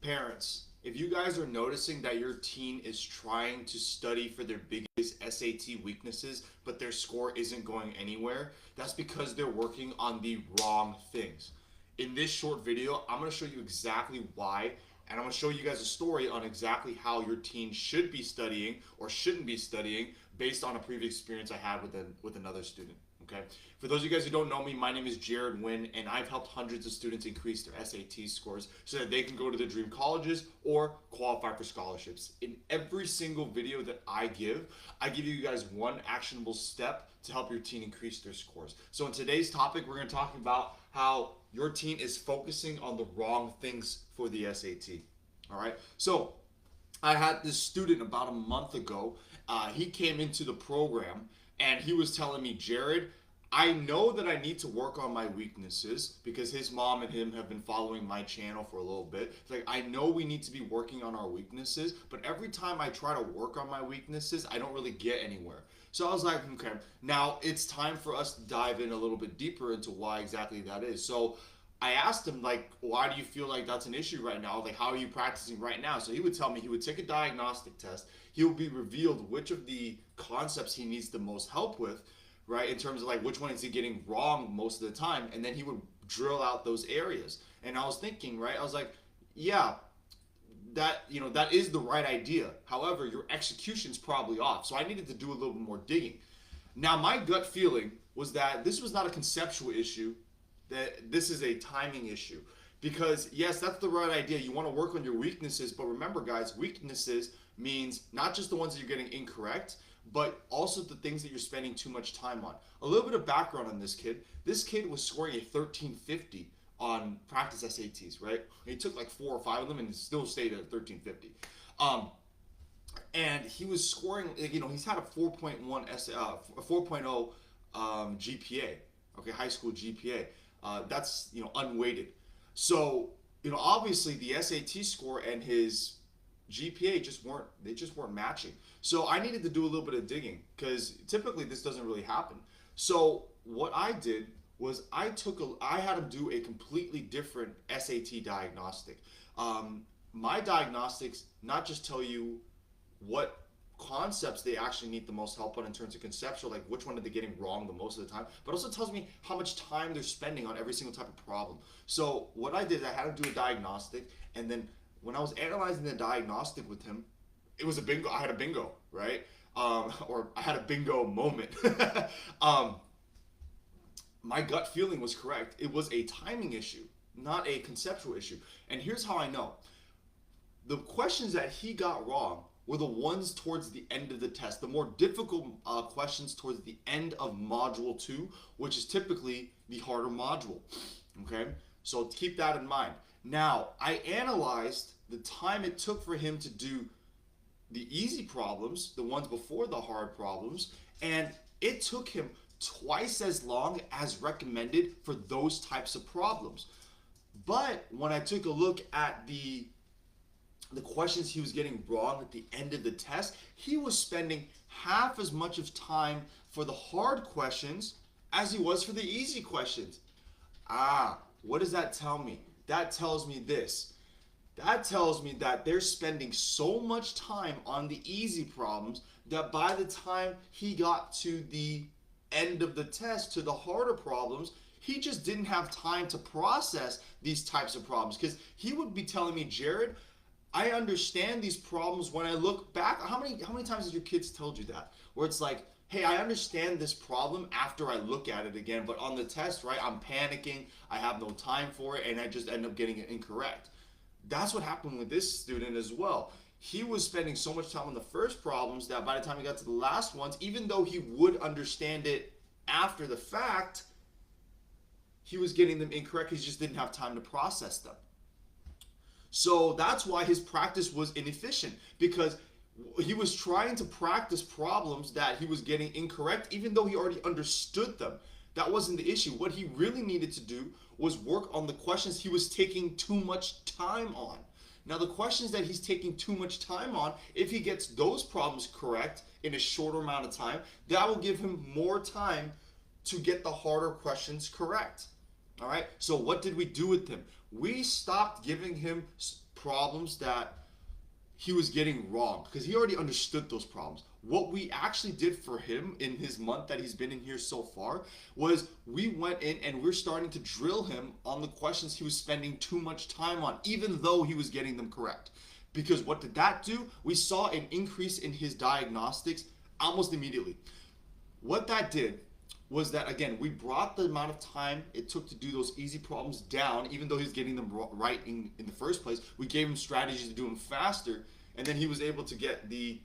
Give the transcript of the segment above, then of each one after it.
Parents, if you guys are noticing that your teen is trying to study for their biggest SAT weaknesses, but their score isn't going anywhere, that's because they're working on the wrong things. In this short video, I'm going to show you exactly why, and I'm going to show you guys a story on exactly how your teen should be studying or shouldn't be studying based on a previous experience I had with another student. Okay. For those of you guys who don't know me, my name is Jared Wynn, and I've helped hundreds of students increase their SAT scores so that they can go to their dream colleges or qualify for scholarships. In every single video that I give you guys one actionable step to help your teen increase their scores. So in today's topic, we're going to talk about how your teen is focusing on the wrong things for the SAT. All right. So I had this student about a month ago. He came into the program and he was telling me, Jared, I know that I need to work on my weaknesses because his mom and him have been following my channel for a little bit. It's like, I know we need to be working on our weaknesses, but every time I try to work on my weaknesses, I don't really get anywhere. So I was like, okay, now it's time for us to dive in a little bit deeper into why exactly that is. So I asked him, like, why do you feel like that's an issue right now? Like, how are you practicing right now? So he would tell me he would take a diagnostic test. He would be revealed which of the concepts he needs the most help with, right? In terms of like which one is he getting wrong most of the time. And then he would drill out those areas. And I was thinking, right? I was like, yeah, that is the right idea. However, your execution's probably off. So I needed to do a little bit more digging. Now, my gut feeling was that this was not a conceptual issue, that this is a timing issue. Because yes, that's the right idea. You want to work on your weaknesses, but remember guys, weaknesses means not just the ones that you're getting incorrect, but also the things that you're spending too much time on. A little bit of background on this kid. This kid was scoring a 1350 on practice SATs, right? He took like 4 or 5 of them and still stayed at 1350. And he was scoring, he's had a 4.1 4.0 GPA, okay, high school GPA. That's unweighted. So obviously the SAT score and his GPA just weren't matching. So I needed to do a little bit of digging because typically this doesn't really happen. So what I did was I had him do a completely different SAT diagnostic. My diagnostics not just tell you what concepts they actually need the most help on in terms of conceptual, like which one are they getting wrong the most of the time, but also tells me how much time they're spending on every single type of problem. So what I did, I had him do a diagnostic, and then when I was analyzing the diagnostic with him, it was a bingo. I had a bingo, right? Or I had a bingo moment. My gut feeling was correct. It was a timing issue, not a conceptual issue. And here's how I know. The questions that he got wrong were the ones towards the end of the test, the more difficult questions towards the end of module 2, which is typically the harder module. Okay, so keep that in mind. Now, I analyzed the time it took for him to do the easy problems, the ones before the hard problems, and it took him twice as long as recommended for those types of problems. But when I took a look at the questions he was getting wrong at the end of the test, he was spending half as much of time for the hard questions as he was for the easy questions. What does that tell me? That tells me this. That tells me that they're spending so much time on the easy problems that by the time he got to the end of the test, to the harder problems, he just didn't have time to process these types of problems. Because he would be telling me, Jared, I understand these problems when I look back. How many times has your kids told you that? Where it's like, hey, I understand this problem after I look at it again, but on the test, right, I'm panicking, I have no time for it, and I just end up getting it incorrect. That's what happened with this student as well. He was spending so much time on the first problems that by the time he got to the last ones, even though he would understand it after the fact, he was getting them incorrect. He just didn't have time to process them. So that's why his practice was inefficient, because he was trying to practice problems that he was getting incorrect, even though he already understood them. That wasn't the issue. What he really needed to do was work on the questions he was taking too much time on. Now, the questions that he's taking too much time on, if he gets those problems correct in a shorter amount of time, that will give him more time to get the harder questions correct. All right, so what did we do with him? We stopped giving him problems that he was getting wrong because he already understood those problems. What we actually did for him in his month that he's been in here so far was we went in and we're starting to drill him on the questions he was spending too much time on, even though he was getting them correct. Because what did that do? We saw an increase in his diagnostics almost immediately. What that did was that, again, we brought the amount of time it took to do those easy problems down, even though he was getting them right in the first place. We gave him strategies to do them faster, and then he was able to get the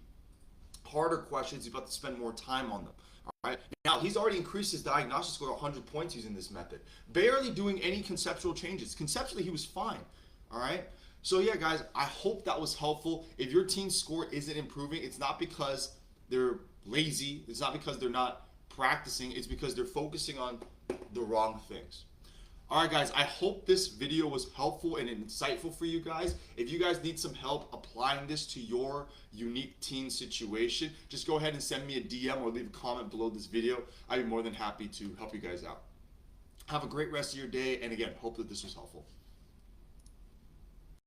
harder questions. He's about to spend more time on them. All right. Now, he's already increased his diagnostic score 100 points using this method, barely doing any conceptual changes. Conceptually, he was fine. All right. So, yeah, guys, I hope that was helpful. If your team's score isn't improving, it's not because they're lazy. It's not because they're not practicing. It's because they're focusing on the wrong things. All right, guys, I hope this video was helpful and insightful for you guys. If you guys need some help applying this to your unique teen situation, just go ahead and send me a DM or leave a comment below this video. I'd be more than happy to help you guys out. Have a great rest of your day, and again, hope that this was helpful.